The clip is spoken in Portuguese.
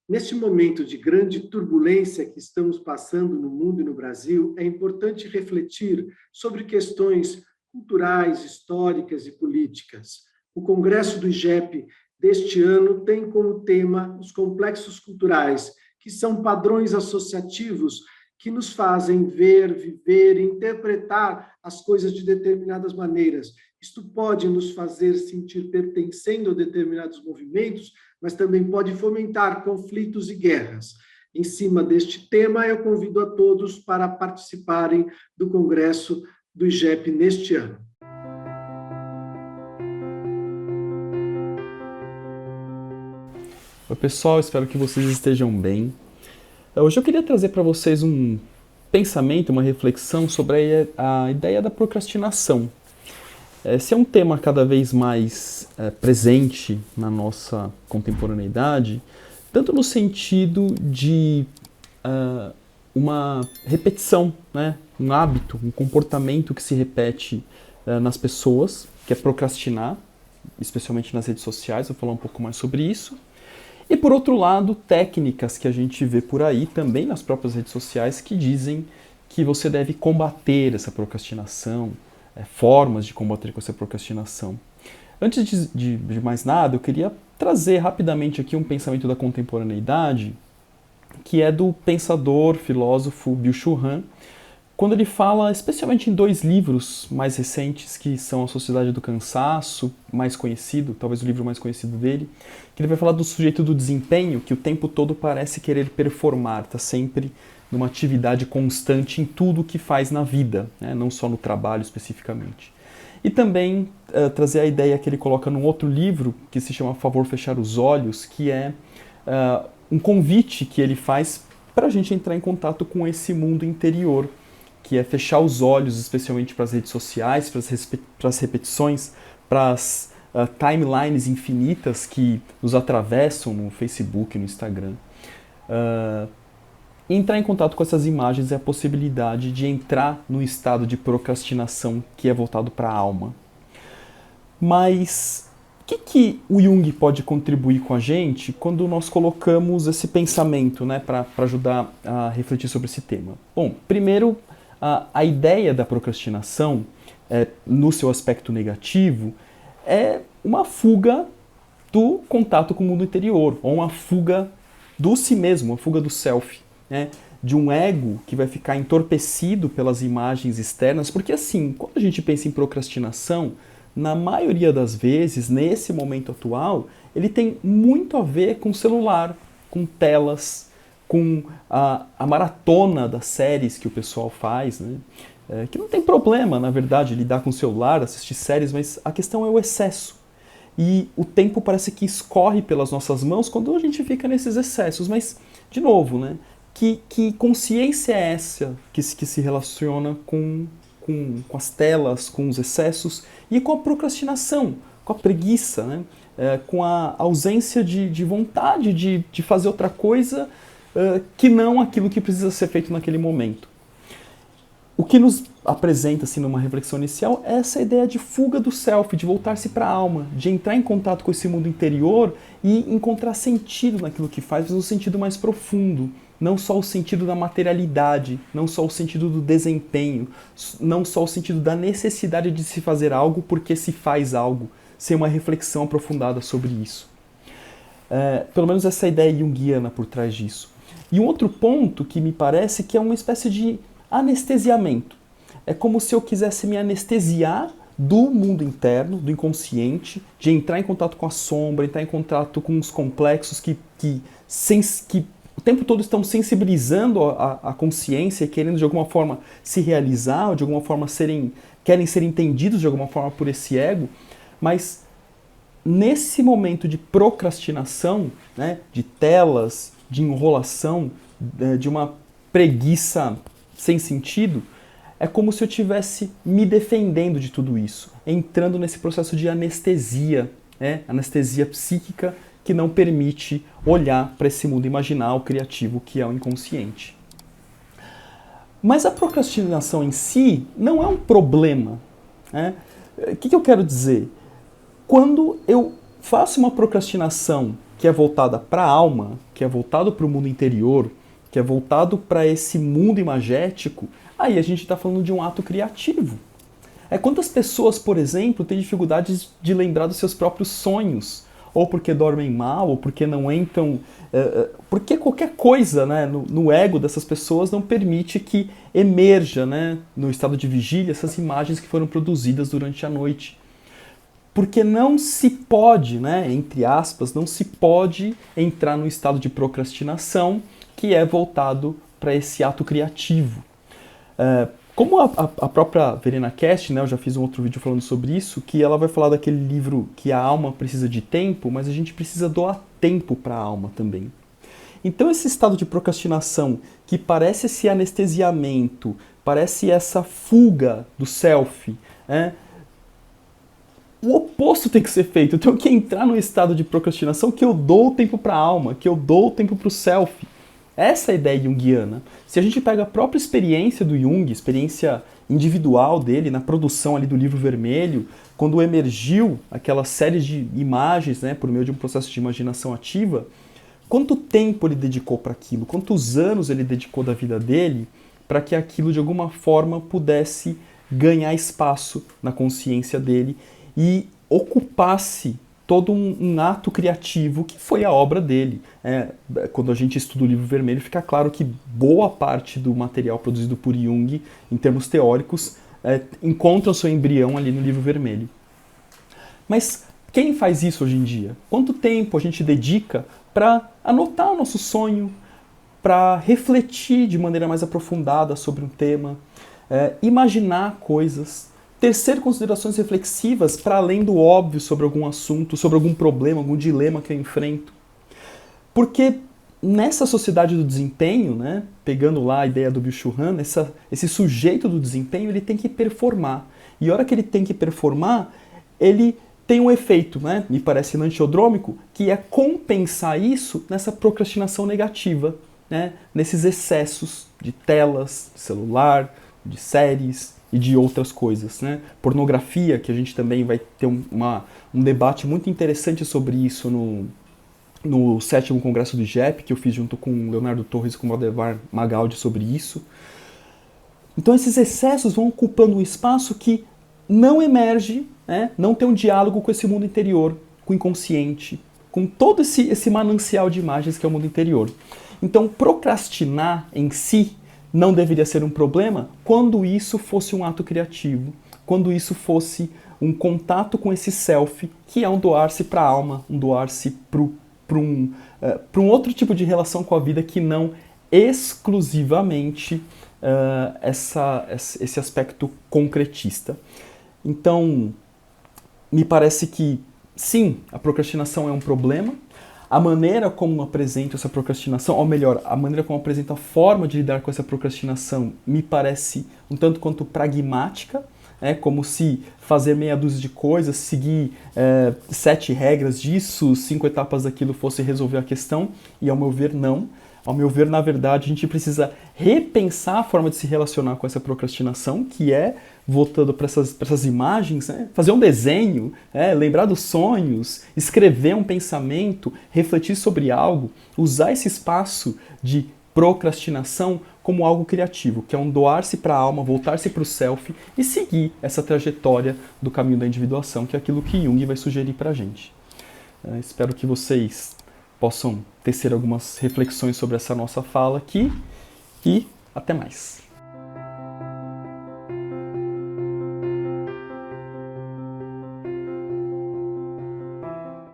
Neste momento de grande turbulência que estamos passando no mundo e no Brasil, é importante refletir sobre questões culturais, históricas e políticas. O Congresso do IGEP deste ano tem como tema os complexos culturais, que são padrões associativos que nos fazem ver, viver e interpretar as coisas de determinadas maneiras. Isto pode nos fazer sentir pertencendo a determinados movimentos, mas também pode fomentar conflitos e guerras. Em cima deste tema, eu convido a todos para participarem do Congresso do IGEP neste ano. Oi pessoal, espero que vocês estejam bem. Hoje eu queria trazer para vocês um pensamento, uma reflexão sobre a ideia da procrastinação. Esse é um tema cada vez mais presente na nossa contemporaneidade, tanto no sentido de uma repetição, né? Um hábito, um comportamento que se repete nas pessoas, que é procrastinar, especialmente nas redes sociais, vou falar um pouco mais sobre isso. E por outro lado, técnicas que a gente vê por aí, também nas próprias redes sociais, que dizem que você deve combater essa procrastinação, formas de combater com essa procrastinação. Antes de mais nada, eu queria trazer rapidamente aqui um pensamento da contemporaneidade, que é do pensador, filósofo Byung-Chul Han, quando ele fala, especialmente em dois livros mais recentes, que são A Sociedade do Cansaço, mais conhecido, talvez o livro mais conhecido dele, que ele vai falar do sujeito do desempenho, que o tempo todo parece querer performar, está sempre numa atividade constante em tudo que faz na vida, né? Não só no trabalho especificamente. E também trazer a ideia que ele coloca num outro livro, que se chama Favor Fechar os Olhos, que é um convite que ele faz para a gente entrar em contato com esse mundo interior, que é fechar os olhos, especialmente para as redes sociais, para as repetições, para as timelines infinitas que nos atravessam no Facebook, no Instagram. Entrar em contato com essas imagens é a possibilidade de entrar no estado de procrastinação que é voltado para a alma. Mas o que o Jung pode contribuir com a gente quando nós colocamos esse pensamento, né, para ajudar a refletir sobre esse tema? Bom, primeiro, a ideia da procrastinação, no seu aspecto negativo, é uma fuga do contato com o mundo interior, ou uma fuga do si mesmo, uma fuga do self, né? De um ego que vai ficar entorpecido pelas imagens externas, porque assim, quando a gente pensa em procrastinação, na maioria das vezes, nesse momento atual, ele tem muito a ver com celular, com telas, com a maratona das séries que o pessoal faz, né? Que não tem problema, na verdade, lidar com o celular, assistir séries, mas a questão é o excesso. E o tempo parece que escorre pelas nossas mãos quando a gente fica nesses excessos. Mas, de novo, né? Que consciência é essa que se relaciona com as telas, com os excessos e com a procrastinação, com a preguiça, né? Com a ausência de vontade de fazer outra coisa que não aquilo que precisa ser feito naquele momento. O que nos apresenta, assim, numa reflexão inicial, é essa ideia de fuga do self, de voltar-se para a alma, de entrar em contato com esse mundo interior e encontrar sentido naquilo que faz, mas um sentido mais profundo. Não só o sentido da materialidade, não só o sentido do desempenho, não só o sentido da necessidade de se fazer algo porque se faz algo, sem uma reflexão aprofundada sobre isso. Pelo menos essa ideia junguiana por trás disso. E um outro ponto que me parece que é uma espécie de anestesiamento. É como se eu quisesse me anestesiar do mundo interno, do inconsciente, de entrar em contato com a sombra, entrar em contato com os complexos que o tempo todo estão sensibilizando a consciência e querendo de alguma forma se realizar, ou de alguma forma querem ser entendidos de alguma forma por esse ego, mas nesse momento de procrastinação, né, de telas, de enrolação, de uma preguiça sem sentido, é como se eu estivesse me defendendo de tudo isso, entrando nesse processo de anestesia, né, anestesia psíquica, que não permite olhar para esse mundo imaginal, criativo, que é o inconsciente. Mas a procrastinação em si não é um problema, né? O que eu quero dizer? Quando eu faço uma procrastinação que é voltada para a alma, que é voltado para o mundo interior, que é voltado para esse mundo imagético, aí a gente está falando de um ato criativo. Quantas pessoas, por exemplo, têm dificuldades de lembrar dos seus próprios sonhos, ou porque dormem mal, ou porque não entram... porque qualquer coisa, né, no ego dessas pessoas não permite que emerja, né, no estado de vigília essas imagens que foram produzidas durante a noite. Porque não se pode, né, entre aspas, não se pode entrar no estado de procrastinação que é voltado para esse ato criativo. Como a própria Verena Cast, né, eu já fiz um outro vídeo falando sobre isso, que ela vai falar daquele livro que a alma precisa de tempo, mas a gente precisa doar tempo para a alma também. Então esse estado de procrastinação, que parece esse anestesiamento, parece essa fuga do self, né, o oposto tem que ser feito. Eu tenho que entrar no estado de procrastinação que eu dou o tempo para a alma, que eu dou o tempo para o self. Essa é a ideia junguiana. Se a gente pega a própria experiência do Jung, experiência individual dele, na produção ali do Livro Vermelho, quando emergiu aquela série de imagens, né, por meio de um processo de imaginação ativa, quanto tempo ele dedicou para aquilo, quantos anos ele dedicou da vida dele para que aquilo de alguma forma pudesse ganhar espaço na consciência dele e ocupasse todo um ato criativo que foi a obra dele. Quando a gente estuda o Livro Vermelho, fica claro que boa parte do material produzido por Jung, em termos teóricos, encontra o seu embrião ali no Livro Vermelho. Mas quem faz isso hoje em dia? Quanto tempo a gente dedica para anotar o nosso sonho, para refletir de maneira mais aprofundada sobre um tema, imaginar coisas, tecer considerações reflexivas para além do óbvio sobre algum assunto, sobre algum problema, algum dilema que eu enfrento? Porque nessa sociedade do desempenho, né, pegando lá a ideia do Byung-Chul Han, esse sujeito do desempenho, ele tem que performar. E a hora que ele tem que performar, ele tem um efeito, né, me parece enantiodrômico, que é compensar isso nessa procrastinação negativa, né, nesses excessos de telas, de celular, de séries e de outras coisas, né? Pornografia, que a gente também vai ter um debate muito interessante sobre isso no 7º Congresso do IGEP, que eu fiz junto com o Leonardo Torres e com o Valdemar Magaldi sobre isso. Então esses excessos vão ocupando um espaço que não emerge, né? Não tem um diálogo com esse mundo interior, com o inconsciente, com todo esse manancial de imagens que é o mundo interior. Então procrastinar em si não deveria ser um problema quando isso fosse um ato criativo, quando isso fosse um contato com esse self, que é um doar-se para a alma, um doar-se para um outro tipo de relação com a vida que não exclusivamente esse aspecto concretista. Então, me parece que, sim, a procrastinação é um problema. A maneira como apresento essa procrastinação, ou melhor, a maneira como apresento a forma de lidar com essa procrastinação me parece um tanto quanto pragmática, como se fazer meia dúzia de coisas, seguir 7 regras disso, 5 etapas daquilo fosse resolver a questão, e ao meu ver não. Ao meu ver, na verdade, a gente precisa repensar a forma de se relacionar com essa procrastinação, que é voltando para essas imagens, né? Fazer um desenho, lembrar dos sonhos, escrever um pensamento, refletir sobre algo, usar esse espaço de procrastinação como algo criativo, que é um doar-se para a alma, voltar-se para o self e seguir essa trajetória do caminho da individuação, que é aquilo que Jung vai sugerir para a gente. Espero que vocês possam tecer algumas reflexões sobre essa nossa fala aqui e até mais.